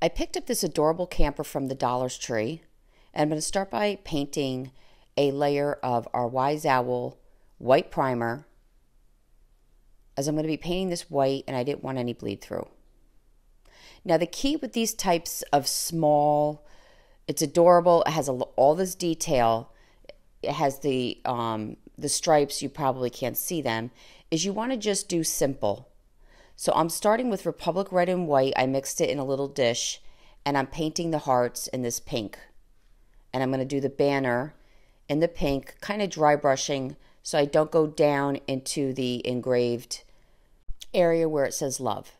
I picked up this adorable camper from the Dollar Tree, and I'm going to start by painting a layer of our Wise Owl white primer, as I'm going to be painting this white and I didn't want any bleed through. Now the key with these types of small, it's adorable, it has all this detail, it has the stripes, you probably can't see them, is you want to just do simple. So I'm starting with Republic Red and White. I mixed it in a little dish, and I'm painting the hearts in this pink. And I'm going to do the banner in the pink, kind of dry brushing so I don't go down into the engraved area where it says love.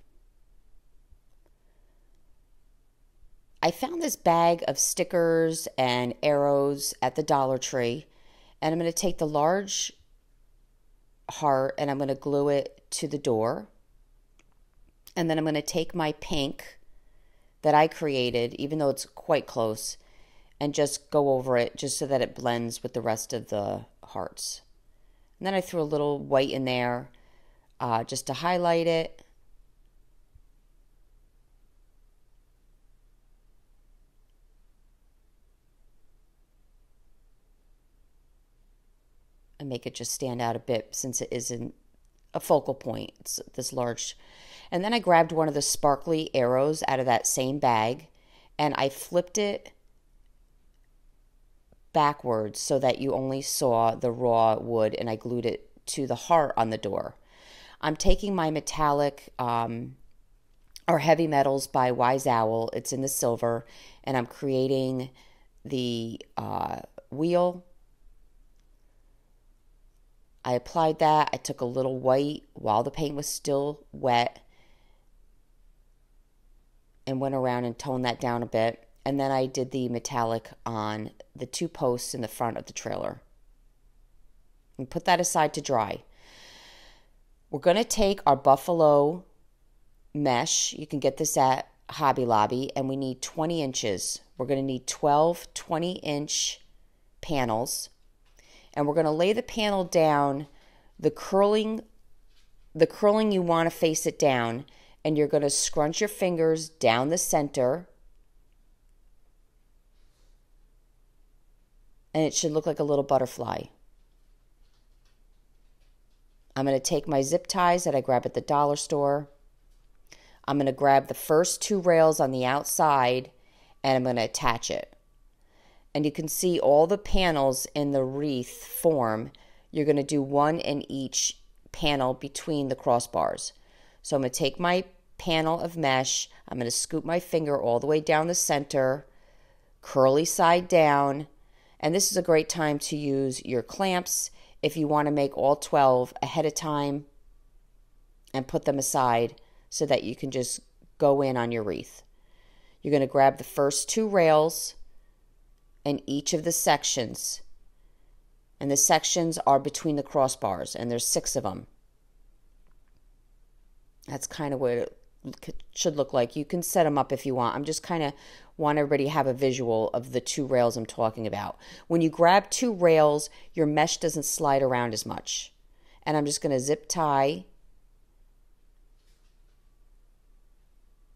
I found this bag of stickers and arrows at the Dollar Tree, and I'm going to take the large heart and I'm going to glue it to the door. And then I'm going to take my pink that I created, even though it's quite close, and just go over it just so that it blends with the rest of the hearts. And then I threw a little white in there just to highlight it. And make it just stand out a bit since it isn't a focal point. It's this large. And then I grabbed one of the sparkly arrows out of that same bag and I flipped it backwards so that you only saw the raw wood, and I glued it to the heart on the door. I'm taking my metallic or Heavy Metals by Wise Owl. It's in the silver, and I'm creating the wheel. I applied that. I took a little white while the paint was still wet and went around and toned that down a bit. And then I did the metallic on the two posts in the front of the trailer. And put that aside to dry. We're going to take our buffalo mesh. You can get this at Hobby Lobby, and we need 20 inches. We're going to need 12 20-inch panels. And we're going to lay the panel down, the curling you want to face it down, and you're going to scrunch your fingers down the center, and it should look like a little butterfly. I'm going to take my zip ties that I grabbed at the dollar store. I'm going to grab the first two rails on the outside, and I'm going to attach it. And you can see all the panels in the wreath form. You're going to do one in each panel between the crossbars. So I'm going to take my panel of mesh, I'm going to scoop my finger all the way down the center, curly side down, and this is a great time to use your clamps if you want to make all 12 ahead of time and put them aside so that you can just go in on your wreath. You're going to grab the first two rails in each of the sections, and the sections are between the crossbars, and there's 6 of them. That's kind of what it should look like. You can set them up if you want. I'm just kind of want everybody to have a visual of the 2 rails I'm talking about. When you grab 2 rails, your mesh doesn't slide around as much. And I'm just going to zip tie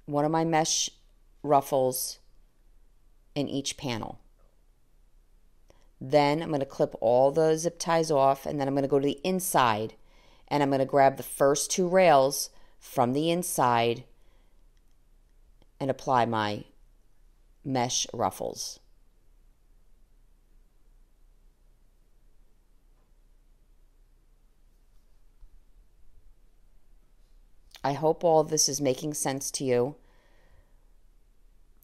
one of my mesh ruffles in each panel. Then I'm going to clip all the zip ties off, and then I'm going to go to the inside, and I'm going to grab the first 2 rails from the inside and apply my mesh ruffles. I hope all of this is making sense to you.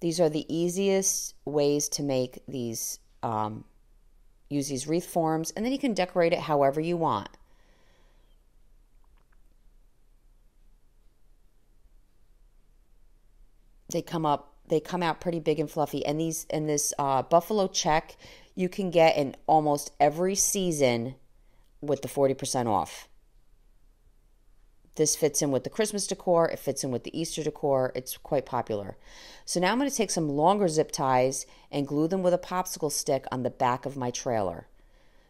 These are the easiest ways to make these use these wreath forms, and then you can decorate it however you want. They come out pretty big and fluffy, and this buffalo check you can get in almost every season with the 40% off. This fits in with the Christmas decor, it fits in with the Easter decor, it's quite popular. So now I'm going to take some longer zip ties and glue them with a popsicle stick on the back of my trailer.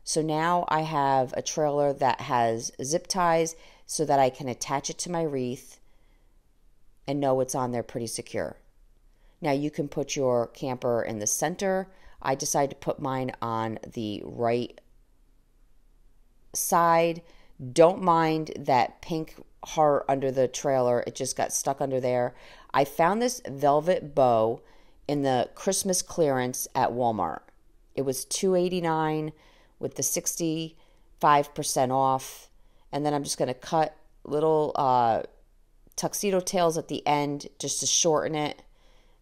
So now I have a trailer that has zip ties so that I can attach it to my wreath and know it's on there pretty secure. Now you can put your camper in the center. I decided to put mine on the right side. Don't mind that pink heart under the trailer. It just got stuck under there. I found this velvet bow in the Christmas clearance at Walmart. It was $2.89 with the 65% off. And then I'm just going to cut little tuxedo tails at the end just to shorten it.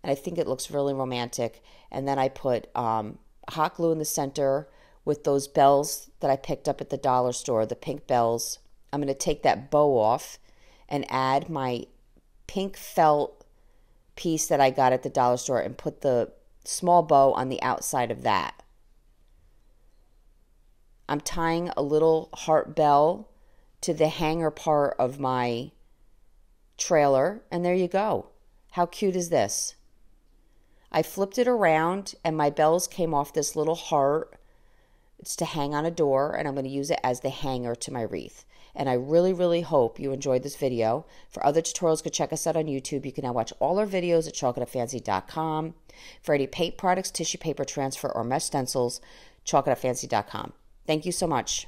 And I think it looks really romantic. And then I put hot glue in the center with those bells that I picked up at the dollar store, the pink bells. I'm going to take that bow off and add my pink felt piece that I got at the dollar store and put the small bow on the outside of that. I'm tying a little heart bell to the hanger part of my trailer, and there you go. How cute is this? I flipped it around and my bells came off this little heart. It's to hang on a door, and I'm going to use it as the hanger to my wreath. And I really, really hope you enjoyed this video. For other tutorials, go check us out on YouTube. You can now watch all our videos at chalkitoutfancy.com. For any paint products, tissue paper transfer, or mesh stencils, chalkitoutfancy.com. Thank you so much.